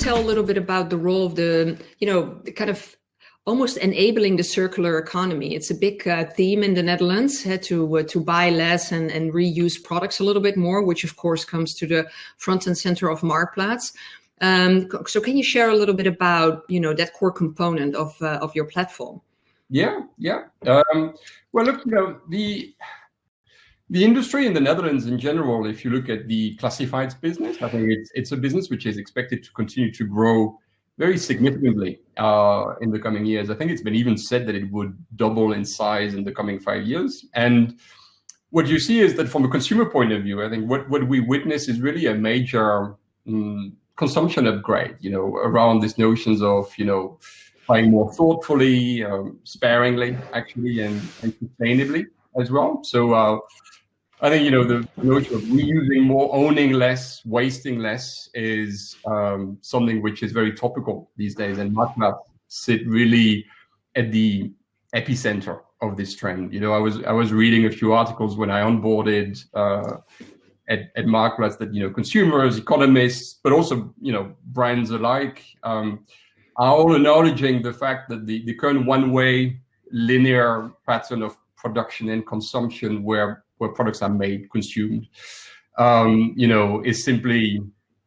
tell a little bit about the role of the kind of almost enabling the circular economy? It's a big theme in the Netherlands, to buy less and reuse products a little bit more, which of course comes to the front and center of Marktplaats. So can you share a little bit about that core component of your platform? Yeah. Well, look, the industry in the Netherlands in general, if you look at the classifieds business, I think it's a business which is expected to continue to grow very significantly in the coming years. I think it's been even said that it would double in size in the coming 5 years. And what you see is that from a consumer point of view, I think what we witness is really a major consumption upgrade, around these notions of, buying more thoughtfully, sparingly, actually, and sustainably as well. So I think, the notion of reusing more, owning less, wasting less is something which is very topical these days. And Marktplaats sit really at the epicenter of this trend. I was reading a few articles when I onboarded at Marktplaats that, consumers, economists, but also, brands alike, are all acknowledging the fact that the current one-way linear pattern of production and consumption where products are made, consumed, is simply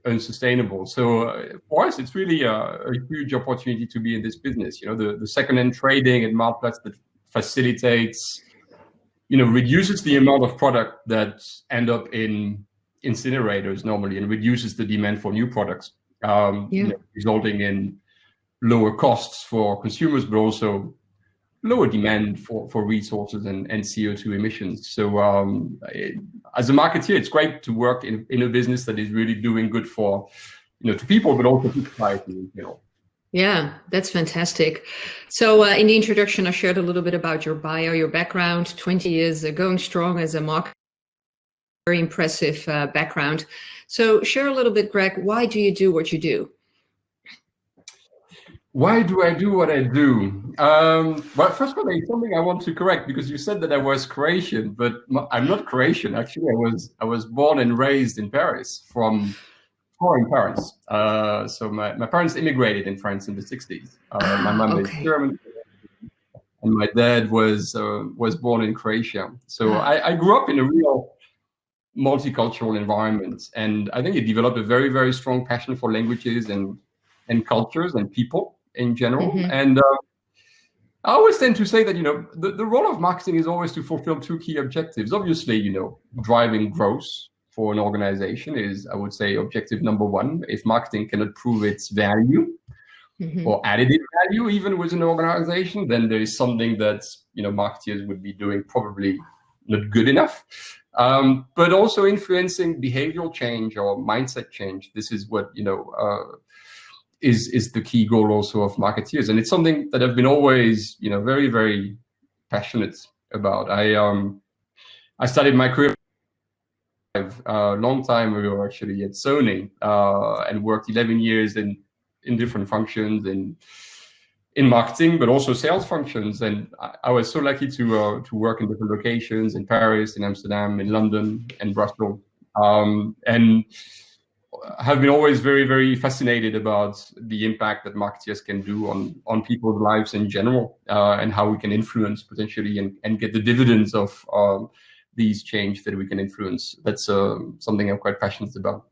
unsustainable. So for us, it's really a huge opportunity to be in this business. The second-hand trading at Marktplaats that facilitates, reduces the amount of product that end up in incinerators normally and reduces the demand for new products, resulting in lower costs for consumers, but also lower demand for resources and CO2 emissions. So as a marketeer, it's great to work in a business that is really doing good for, to people, but also to society. Yeah, that's fantastic. So in the introduction, I shared a little bit about your bio, your background, 20 years going strong as a marketer, very impressive background. So share a little bit, Greg, why do you do what you do? Why do I do what I do? Well, first of all, there's something I want to correct, because you said that I was Croatian, but I'm not Croatian. Actually, I was born and raised in Paris from foreign parents. So my parents immigrated in France in the 60s. My mom is German, and my dad was born in Croatia. So I grew up in a real multicultural environment, and I think it developed a very, very strong passion for languages and cultures and people in general. Mm-hmm. And I always tend to say that, the role of marketing is always to fulfill two key objectives. Obviously, driving growth for an organization is, I would say, objective number one. If marketing cannot prove its value or additive value even with an organization, then there is something that, marketeers would be doing probably not good enough. But also influencing behavioral change or mindset change. This is what, is the key goal also of marketeers. And it's something that I've been always, very, very passionate about. I started my career a long time ago, actually, at Sony, and worked 11 years in different functions in marketing, but also sales functions. And I was so lucky to work in different locations in Paris, in Amsterdam, in London, and Brussels. And have been always very, very fascinated about the impact that marketeers can do on people's lives in general, and how we can influence potentially and get the dividends of these change that we can influence. That's something I'm quite passionate about.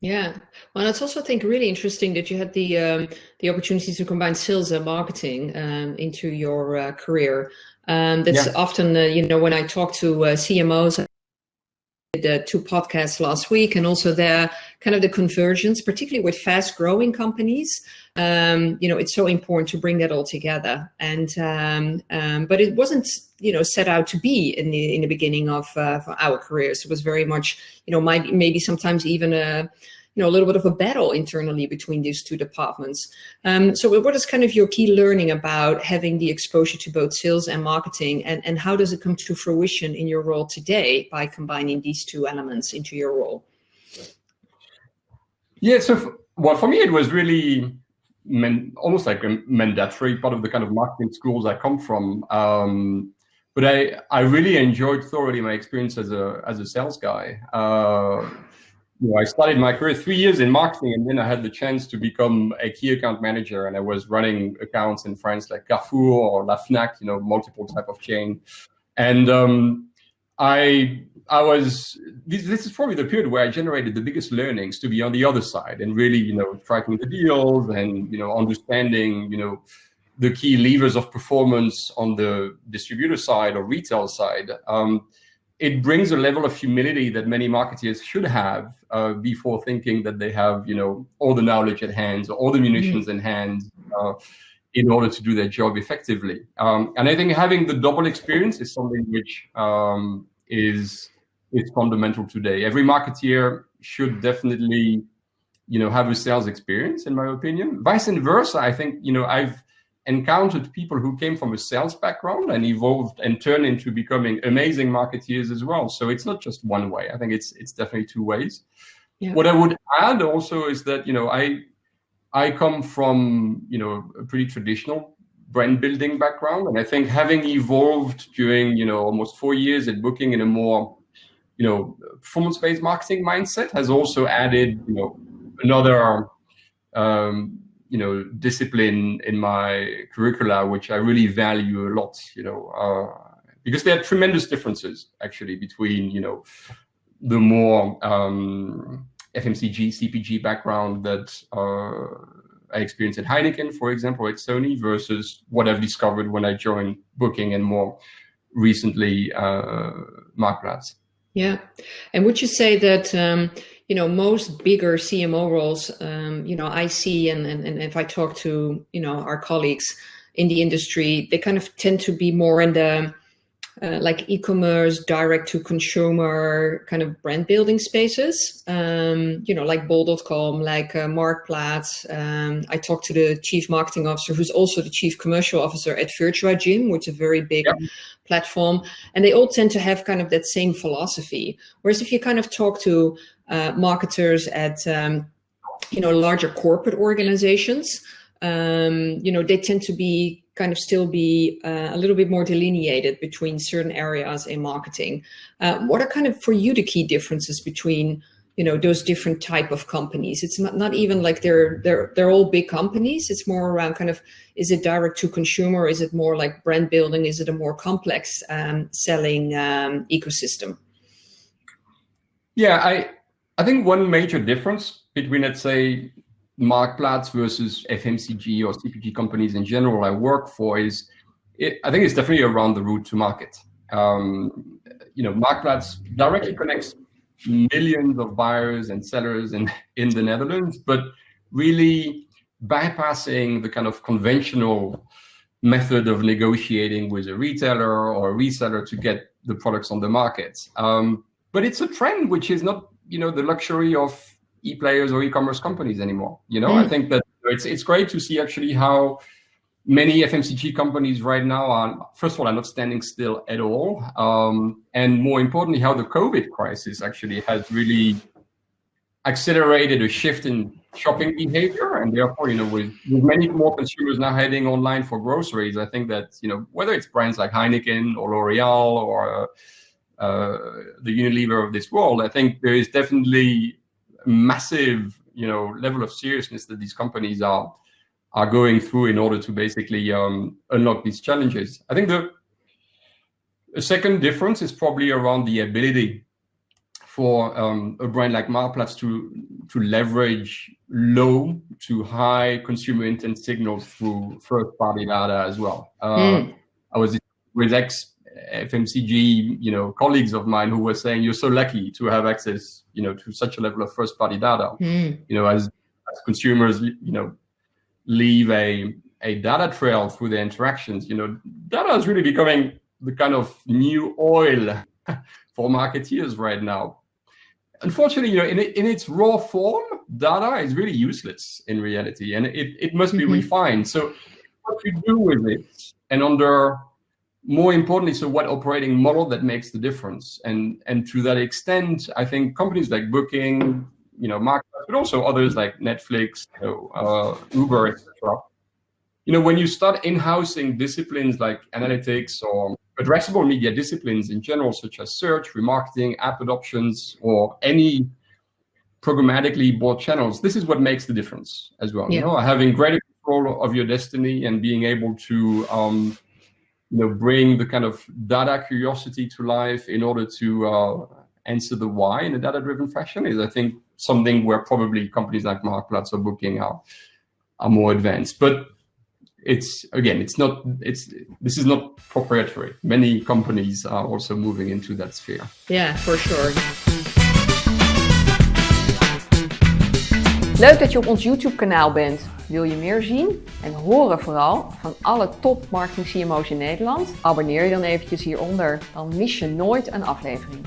Yeah, well, it's also, I think, really interesting that you had the opportunity to combine sales and marketing into your career. That's often, when I talk to CMOs, the 2 podcasts last week, and also the kind of the convergence, particularly with fast growing companies. It's so important to bring that all together. And but it wasn't set out to be in the beginning of our careers. It was very much maybe sometimes even a little bit of a battle internally between these 2 departments. So what is kind of your key learning about having the exposure to both sales and marketing, and how does it come to fruition in your role today by combining these 2 elements into your role? Yeah, so for me, it was really almost like a mandatory part of the kind of marketing schools I come from. But I really enjoyed thoroughly my experience as a sales guy. I started my career 3 years in marketing, and then I had the chance to become a key account manager, and I was running accounts in France like Carrefour or La Fnac, multiple type of chain. And I was, this is probably the period where I generated the biggest learnings to be on the other side and really, tracking the deals and, understanding, the key levers of performance on the distributor side or retail side. It brings a level of humility that many marketeers should have before thinking that they have, all the knowledge at hand or all the munitions in hand in order to do their job effectively. And I think having the double experience is something which is fundamental today. Every marketeer should definitely, have a sales experience, in my opinion. Vice versa, I think, I've encountered people who came from a sales background and evolved and turned into becoming amazing marketeers as well. So it's not just one way. I think it's definitely two ways. Yeah. What I would add also is that, I come from, a pretty traditional brand building background. And I think having evolved during, almost 4 years at Booking in a more, performance-based marketing mindset has also added, another, discipline in my curricula, which I really value a lot, because there are tremendous differences actually between, the more FMCG, CPG background that I experienced at Heineken, for example, at Sony, versus what I've discovered when I joined Booking and more recently Marktplaats. Yeah. And would you say that, most bigger CMO roles, I see, and if I talk to, our colleagues in the industry, they kind of tend to be more in the like e-commerce, direct to consumer kind of brand building spaces, like bol.com, like Marktplaats. I talked to the chief marketing officer, who's also the chief commercial officer at Virtua Gym, which is a very big platform. And they all tend to have kind of that same philosophy. Whereas if you kind of talk to marketers at, larger corporate organizations, they tend to be kind of still be a little bit more delineated between certain areas in marketing. What are kind of for you the key differences between, those different type of companies? It's not even like they're all big companies. It's more around kind of, is it direct to consumer? Is it more like brand building? Is it a more complex selling ecosystem? Yeah, I think one major difference between, let's say, Marktplaats versus FMCG or CPG companies in general I work for is, I think it's definitely around the route to market. Marktplaats directly connects millions of buyers and sellers in the Netherlands, but really bypassing the kind of conventional method of negotiating with a retailer or a reseller to get the products on the market. But it's a trend which is not, the luxury of e-players or e-commerce companies anymore. I think that it's great to see actually how many FMCG companies right now are, first of all, are not standing still at all. And more importantly, how the COVID crisis actually has really accelerated a shift in shopping behavior. And therefore, with many more consumers now heading online for groceries, I think that, whether it's brands like Heineken or L'Oreal or the Unilever of this world, I think there is definitely massive, level of seriousness that these companies are going through in order to basically unlock these challenges. I think the second difference is probably around the ability for a brand like Marktplaats to leverage low to high consumer intent signals through first-party data as well. I was with FMCG, colleagues of mine who were saying, you're so lucky to have access, to such a level of first-party data. As consumers, leave a data trail through their interactions. Data is really becoming the kind of new oil for marketeers right now. Unfortunately, in its raw form, data is really useless in reality, and it must be refined. So what you do with it, and more importantly, so what operating model that makes the difference. And to that extent, I think companies like Booking, Marktplaats, but also others like Netflix, Uber, etc. When you start in-housing disciplines like analytics or addressable media disciplines in general, such as search, remarketing, app adoptions, or any programmatically bought channels. This is what makes the difference as well. Yeah. You know, having greater control of your destiny and being able to bring the kind of data curiosity to life in order to answer the why in a data-driven fashion is, I think, something where probably companies like Marktplaats or Booking are more advanced. But this is not proprietary. Many companies are also moving into that sphere. Yeah, for sure. Leuk dat je op ons YouTube-kanaal bent. Wil je meer zien en horen vooral van alle top marketing CMO's in Nederland? Abonneer je dan eventjes hieronder, dan mis je nooit een aflevering.